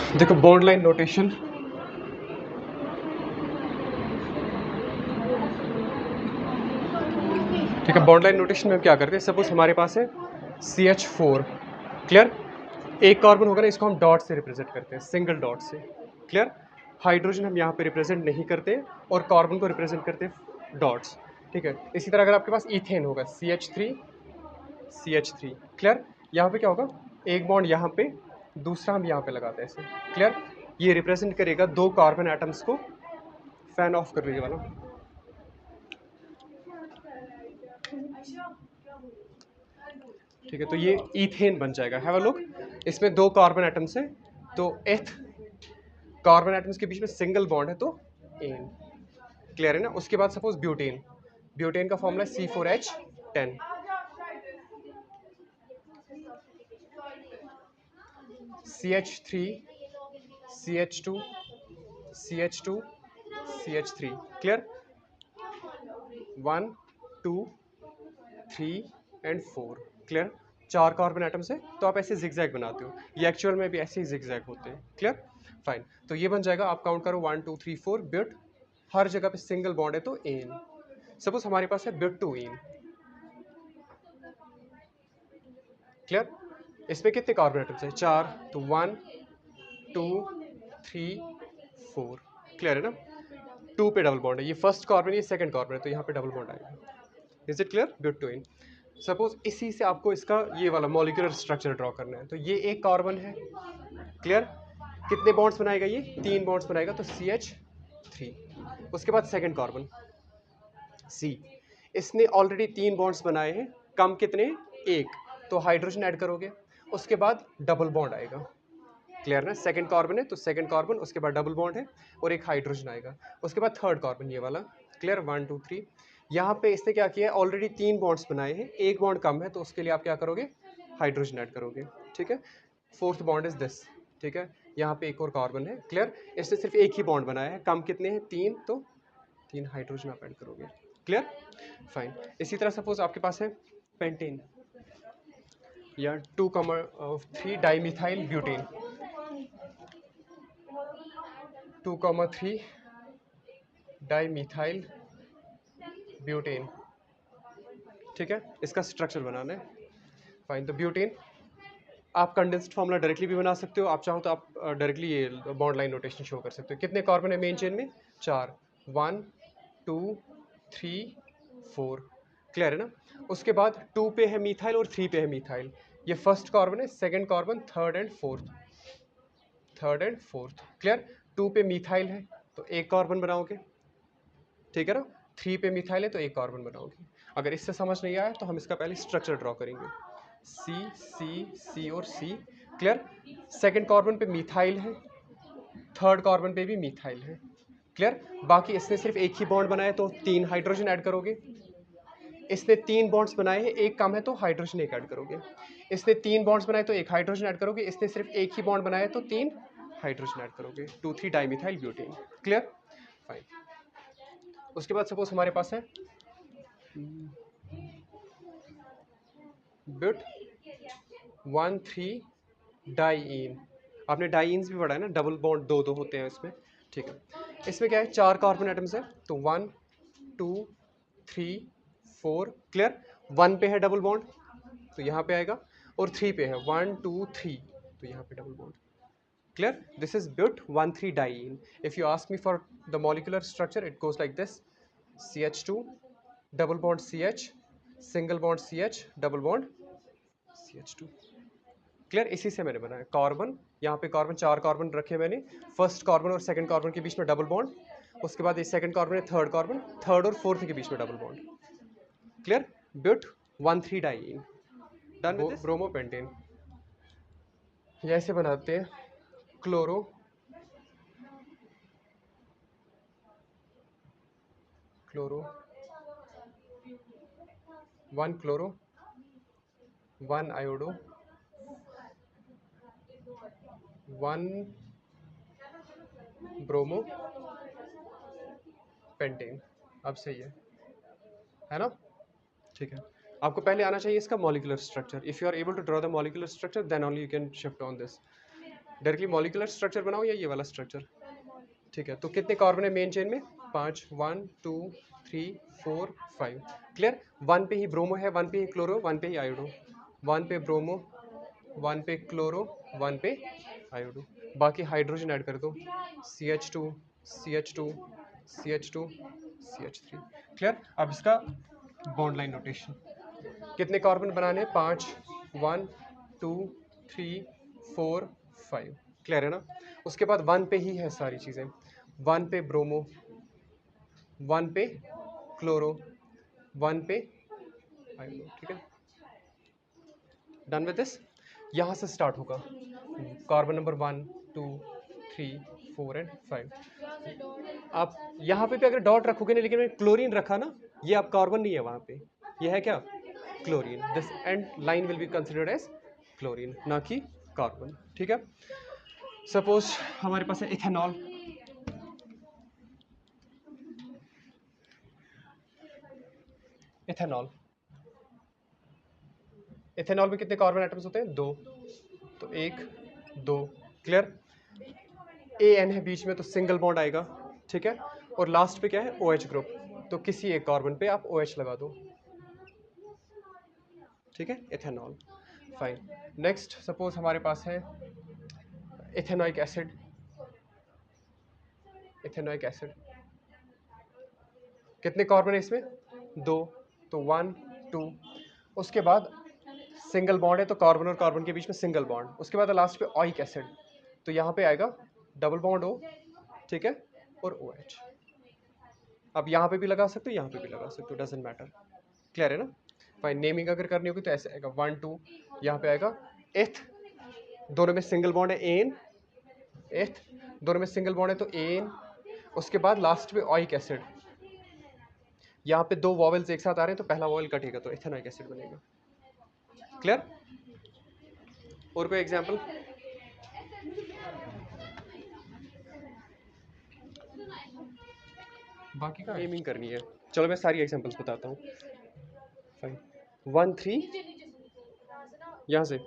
देखो bond line notation, ठीक है। बॉन्ड लाइन नोटेशन में हम क्या करते हैं, सपोज हमारे पास है CH4, क्लियर। एक कार्बन होगा ना, इसको हम डॉट से रिप्रेजेंट करते हैं, सिंगल डॉट से, क्लियर। हाइड्रोजन हम यहाँ पे रिप्रेजेंट नहीं करते और कार्बन को रिप्रेजेंट करते हैं डॉट्स, ठीक है। इसी तरह अगर आपके पास इथेन होगा CH3, क्लियर। यहाँ पे क्या होगा, एक बॉन्ड यहाँ पे, दूसरा हम यहाँ पे लगाते हैं ऐसे, क्लियर। ये रिप्रेजेंट करेगा दो कार्बन एटम्स को। फैन ऑफ कर लीजिए वाला, ठीक है। तो ये इथेन बन जाएगा, हैव अ लुक। इसमें दो कार्बन एटम्स है, तो एथ कार्बन एटम्स के बीच में सिंगल बॉन्ड है, तो एन, क्लियर है ना। उसके बाद सपोज ब्यूटेन, ब्यूटेन का फॉर्मूला है C4H10, CH3, CH2, CH2, CH3, clear. 1 2 3 and 4, clear. चार कार्बन एटम्स है, तो आप ऐसे जिगजैग बनाते हो, ये एक्चुअल में भी ऐसे ही जिगजैग होते हैं, क्लियर। फाइन, तो ये बन जाएगा, आप काउंट करो 1 2 3 4, ब्यूट हर जगह पे सिंगल बॉन्ड है तो एन। सपोज हमारे पास है ब्यूट टू एन, क्लियर। इसमें कितने कार्बन एटम्स है, चार, तो 1 2 3 4, क्लियर है ना। टू पे डबल बॉन्ड है, ये फर्स्ट कार्बन, ये सेकंड कार्बन है, तो यहाँ पे डबल बॉन्ड आएगा। Is it clear, but two ene. Suppose इसी से आपको इसका ये वाला मॉलिक्यूलर स्ट्रक्चर ड्रॉ करना है, तो ये एक कार्बन है, क्लियर। कितने बॉन्ड्स बनाएगा, ये तीन बॉन्ड्स बनाएगा, तो CH3। उसके बाद सेकंड कार्बन C, इसने ऑलरेडी तीन बॉन्ड्स बनाए हैं, कम कितने, एक, तो हाइड्रोजन ऐड करोगे। उसके बाद डबल बॉन्ड आएगा, क्लियर ना। सेकंड कार्बन है तो सेकंड कार्बन, उसके बाद डबल बॉन्ड है और एक हाइड्रोजन आएगा। उसके बाद थर्ड कार्बन, ये वाला, क्लियर, 1 2 3। यहाँ पे इसने क्या किया है, ऑलरेडी तीन बॉन्ड्स बनाए हैं, एक बॉन्ड कम है, तो उसके लिए आप क्या करोगे, हाइड्रोजन ऐड करोगे, ठीक है। फोर्थ बॉन्ड इज दिस, ठीक है। यहाँ पे एक और कार्बन है, क्लियर। इसने सिर्फ एक ही बॉन्ड बनाया है, कम कितने हैं, तीन, तो तीन हाइड्रोजन आप ऐड करोगे, क्लियर। फाइन। इसी तरह सपोज आपके पास है पेंटेन या 2,3 डाइमिथाइल ब्यूटेन, 2,3 डाइमिथाइल ब्यूटेन, ठीक है। इसका स्ट्रक्चर बनाना है। फाइन, तो ब्यूटेन आप कंडेंस्ड फॉर्मूला डायरेक्टली भी बना सकते हो, आप चाहो तो आप डायरेक्टली ये बॉन्ड लाइन नोटेशन शो कर सकते हो। कितने कार्बन है मेन चेन में, चार, 1 2 3 4, क्लियर है ना। उसके बाद 2 पे है मीथाइल और 3 पे है मीथाइल, ये फर्स्ट कार्बन है, second carbon, third and fourth, clear. 2 पे मीथाइल है तो एक कार्बन बनाओगे, ठीक है ना। 3 पे मिथाइल है तो एक कार्बन बनाओगे। अगर इससे समझ नहीं आया तो हम इसका पहले स्ट्रक्चर ड्रॉ करेंगे, सी सी सी और सी, क्लियर। सेकंड कार्बन पे मिथाइल है, थर्ड कार्बन पे भी मिथाइल है, क्लियर। बाकी इसने सिर्फ एक ही बॉन्ड बनाया तो तीन हाइड्रोजन ऐड करोगे। इसने तीन बॉन्ड्स बनाए हैं, एक कम है तो हाइड्रोजन एक ऐड करोगे। इसने तीन बॉन्ड्स बनाए तो एक हाइड्रोजन ऐड करोगे। इसने सिर्फ एक ही बॉन्ड बनाया तो तीन हाइड्रोजन ऐड करोगे, 2,3 डाइमिथाइल ब्यूटेन, क्लियर। फाइन। उसके बाद सपोज हमारे पास है ब्यूट 1,3 डाईन। आपने डाईन्स भी पढ़ा है ना, डबल बॉन्ड दो दो होते हैं इसमें, ठीक है। इसमें क्या है, चार कार्बन एटम्स है, तो 1 2 3 4, क्लियर। 1 पे है डबल बॉन्ड तो यहाँ पे आएगा, और 3 पे है 1 2 3, तो यहाँ पे double bond, clear. This is but 1,3 diene. If you ask me for the molecular structure, it goes like this, CH2 double bond CH, single bond CH, double bond CH2, clear. इसी से मैंने बनाया कार्बन, यहाँ पे carbon, चार carbon रखे मैंने, first carbon और सेकंड कार्बन के बीच में डबल बॉन्ड, उसके बाद ये सेकंड कार्बन है, थर्ड कार्बन, थर्ड और फोर्थ के बीच में double bond, clear. But 1,3 diene, done with this. Bromopentane, ये ऐसे बनाते हैं, chloro chloro 1 chloro 1 iodo 1 bromo pentane. अब सही है ना, ठीक है। आपको पहले आना चाहिए इसका molecular structure. If you are able to draw the molecular structure then only you can shift on this. Directly molecular structure बनाओ या ये वाला स्ट्रक्चर? ठीक है, तो कितने कार्बन है मेन चेन में? 5, 1 2 3 4 5। क्लियर? 1 पे ही ब्रोमो है, 1 पे ही क्लोरो, 1 पे ही आयोडो। 1 पे ब्रोमो, 1 पे क्लोरो, 1 पे आयोडो। बाकी हाइड्रोजन ऐड कर दो, CH2 CH2 CH2 CH3। Clear? अब इसका बॉन्ड लाइन नोटेशन, कितने कार्बन बनाने? 5, 1 2 3 4 5। क्लियर है ना? उसके बाद 1 पे ही है सारी चीज़ें, 1 पे ब्रोमो, 1 पे क्लोरो, 1 पे आयोडो। ठीक है, डन विद दिस। यहाँ से स्टार्ट होगा कार्बन नंबर 1 2 3 4 एंड 5। आप यहाँ पे भी अगर डॉट रखोगे ना, लेकिन मैंने क्लोरीन रखा ना, ये आप कार्बन नहीं है वहाँ पे, ये है क्या? Chlorine. This end line will be considered as chlorine, ना कि कार्बन। ठीक है, सपोज हमारे पास है इथेनॉल। इथेनॉल, इथेनॉल में कितने कार्बन एटम्स होते हैं? 2। तो 1 2। क्लियर? AN है बीच में, तो सिंगल बॉन्ड आएगा। ठीक है, और लास्ट पे क्या है? OH ग्रुप, तो किसी एक कार्बन पे आप OH लगा दो। ठीक है, इथेनॉल। फाइन। नेक्स्ट सपोज हमारे पास है इथेनोइक एसिड। इथेनोइक एसिड, कितने कार्बन है इसमें? 2। तो 1 2। उसके बाद सिंगल बॉन्ड है, तो कार्बन और कार्बन के बीच में सिंगल बॉन्ड। उसके बाद लास्ट पे ऑइक एसिड, तो यहाँ पे आएगा डबल बॉन्ड O। ठीक है, और OH। अब यहाँ पे भी लगा सकते हो, यहाँ पे भी लगा सकते हो, डजेंट मैटर। क्लियर है ना? फाइन। नेमिंग अगर करनी होगी तो ऐसे आएगा 1 2, यहाँ पे आएगा एथ, दोनों में सिंगल बॉन्ड है, एन एथ, दोनों में सिंगल बॉन्ड है तो एन। उसके बाद लास्ट पे ऑइक एसिड, यहाँ पे 2 वॉवेल्स एक साथ आ रहे हैं, तो पहला वॉवेल कटेगा तो इथेनोइक एसिड बनेगा। क्लियर? और कोई एग्जांपल? बाकी का नेमिंग करनी है। चलो मैं सारी एग्जांपल्स बताता हूँ। फाइन। 1 3, यहाँ से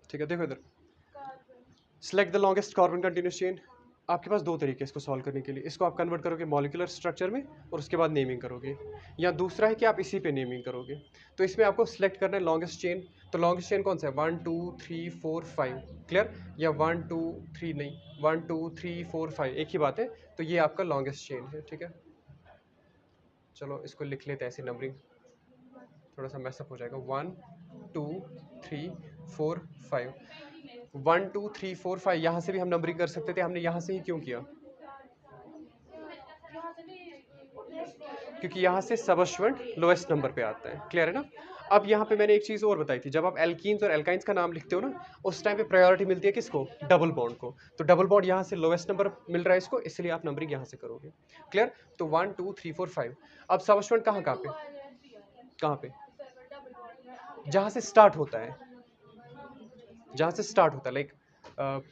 ठीक है, देखो इधर, select the longest carbon continuous chain. आपके पास 2 तरीके इसको सॉल्व करने के लिए। इसको आप कन्वर्ट करोगे मॉलिक्यूलर स्ट्रक्चर में और उसके बाद नेमिंग करोगे, या दूसरा है कि आप इसी पे नेमिंग करोगे। तो इसमें आपको सिलेक्ट करना है लॉन्गेस्ट चेन। तो लॉन्गेस्ट चेन कौन सा है? 1 2 3 4 5। क्लियर? या 1 2 3 नहीं, 1 2 3 4 5 एक ही बात है। तो ये आपका लॉन्गेस्ट चेन है। ठीक है, चलो इसको लिख लेते हैं ऐसे, नंबरिंग थोड़ा सा मैसअप हो जाएगा। 1 2 3 4 5। 1 2 3 4 5 यहाँ से भी हम नंबरिंग कर सकते थे, हमने यहाँ से ही क्यों किया? क्योंकि यहाँ से सबस्टेंट लोएस्ट नंबर पे आता है। क्लियर है ना? अब यहाँ पे मैंने एक चीज़ और बताई थी, जब आप एल्कीन्स और एल्काइंस का नाम लिखते हो ना, उस टाइम पे प्रायोरिटी मिलती है किसको? डबल बॉन्ड को। तो डबल बॉन्ड यहाँ से लोएस्ट नंबर मिल रहा है इसको, इसलिए आप नंबरिंग यहाँ से करोगे। क्लियर? तो 1 2 3 4 5। अब सबस्टेंट कहाँ कहाँ पे? कहाँ पे? जहाँ से स्टार्ट होता है, जहाँ से स्टार्ट होता है, लाइक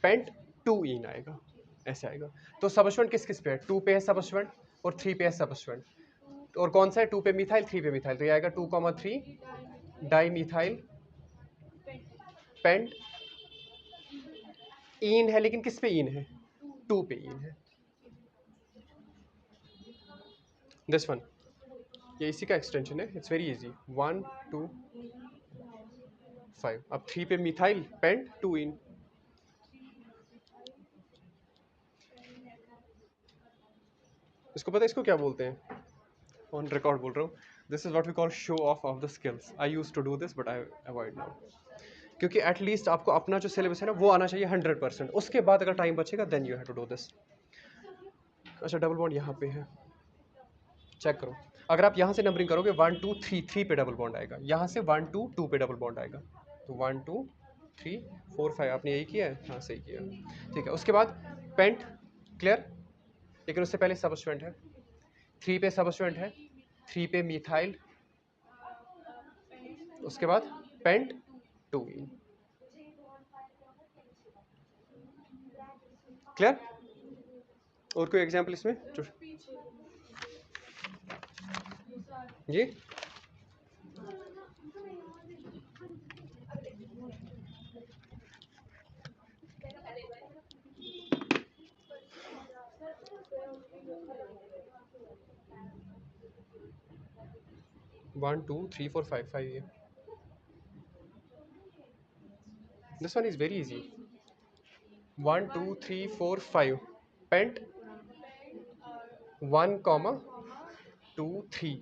पेंट 2 इन आएगा, ऐसे आएगा। तो सबस्टेंट किस किस पे है? 2 पे है सबस्टेंट और 3 पे है सबस्टेंट। और कौन सा है? 2 पे मिथाइल, 3 पे मिथाइल, तो ये आएगा 2,3 डाई मिथाइल पेंट। इन है, लेकिन किस पे इन है? 2 पे इन है, दिस वन। ये इसी का एक्सटेंशन है, इट्स वेरी इजी। 1 2 5। अब 3 पे मिथाइल पेंट 2 इन। इसको पता है इसको क्या बोलते हैं? ऑन रिकॉर्ड बोल रहा हूँ, this is what we call show off the skills. I use to do this but I avoid now, क्योंकि एटलीस्ट आपको अपना जो सिलेबस है ना वो आना चाहिए 100%। उसके बाद अगर टाइम बचेगा then you have to do this. अच्छा, डबल बॉन्ड यहाँ पे है, चेक करो। अगर आप यहाँ से नंबरिंग करोगे 1 2 3, 3 पे डबल बॉन्ड आएगा। यहाँ से 1 2 2 पे डबल बॉन्ड आएगा। तो 1 2 3 4 5। आपने यही किया है? हाँ, सही किया। ठीक है, उसके बाद पेंट। क्लियर? लेकिन उससे पहले सबस्टेंट है, 3 पे सबस्टेंट है, 3 पे मिथाइल, उसके बाद पेंट 2 इन। क्लियर? और कोई एग्जाम्पल इसमें जी? 1 2 3 4 5 5 ये. This one is very easy. 1 2 3 4 5 pent 1 comma 2 3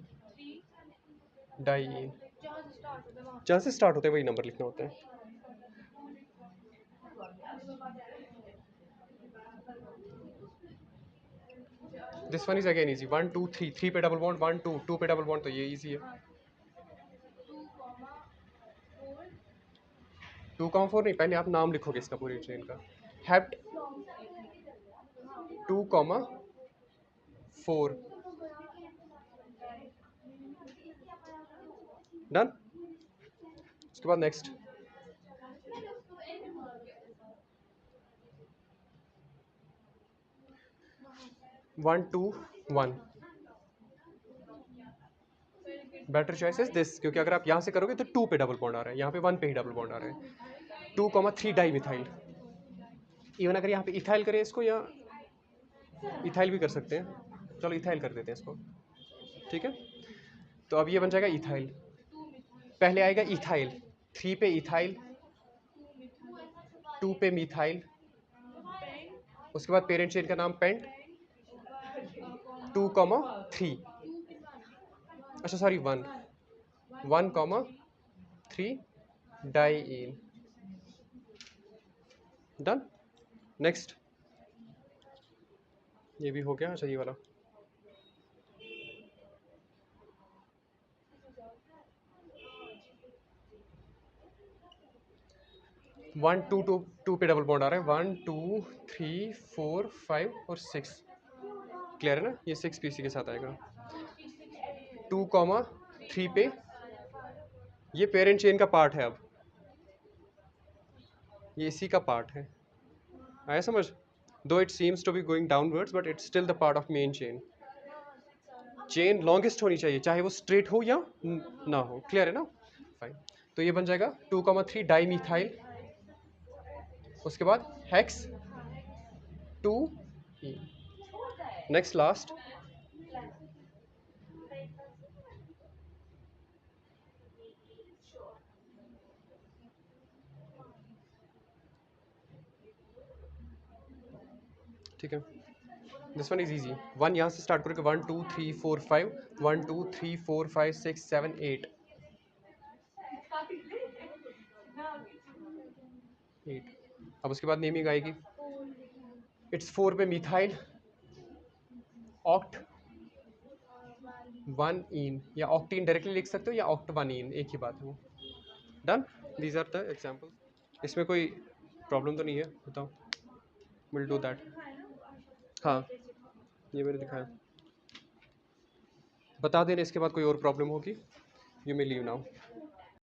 diene. जहाँ से स्टार्ट होते हैं वही नंबर लिखना होता है. This one is again easy. 1 2 3 3 पे डबल बॉन्ड 1 2 2 पे डबल बॉन्ड, तो ये इजी है. 2 कॉमा 4 नहीं, पहले आप नाम लिखोगे इसका पूरी चेन का. Hept 2 comma 4. डन. उसके बाद next 1 2 1. Better choice is this, क्योंकि अगर आप यहाँ से करोगे तो 2 पे डबल बॉन्ड आ रहा है, यहाँ पे 1 पे ही डबल बॉन्ड आ रहा है. 2 कॉमा 3 डाई मिथाइल. इवन अगर यहाँ पे इथाइल करें इसको, या इथाइल भी कर सकते हैं. चलो इथाइल कर देते हैं इसको. ठीक है, तो अब ये बन जाएगा इथाइल. पहले आएगा इथाइल. 3 पे इथाइल, 2 पे मिथाइल. उसके बाद पेरेंट चेन का नाम पेंट 2 कॉमा 3. अच्छा sorry 1 1 comma 3 diene. Done. Next ये भी हो गया. अच्छा ये वाला 1 2 2 2 पे डबल बॉन्ड आ रहा है. 1 2 3 4 5 और 6. क्लियर है ना, ये 6 पी इसी के साथ आएगा. 2 कॉमा 3 पे ये पेरेंट चेन का पार्ट है. अब ये इसी का पार्ट है. आया समझ? Though it seems to be going downwards but it's still the part of main chain. Chain longest होनी चाहिए, चाहे वो स्ट्रेट हो या ना हो. क्लियर है ना? फाइन. तो ये बन जाएगा 2 कॉमा 3 डाई मिथाइल. उसके बाद हेक्स 2 ई. नेक्स्ट लास्ट ठीक है. This one is easy. 1 यहाँ से स्टार्ट करोगे. 1 2 3 4 5 1 2 3 4 5 6 7 8 8. अब उसके बाद नेमिंग आएगी. इट्स 4 पे मिथाइल ऑक्ट 1 इन, या ऑक्टीन डायरेक्टली लिख सकते हो या ऑक्ट 1 इन, एक ही बात है वो. Done. These are the example. इसमें कोई प्रॉब्लम तो नहीं है? बताओ. Will do that. हाँ ये मैंने दिखाया. बता देना इसके बाद कोई और प्रॉब्लम होगी. You may leave now.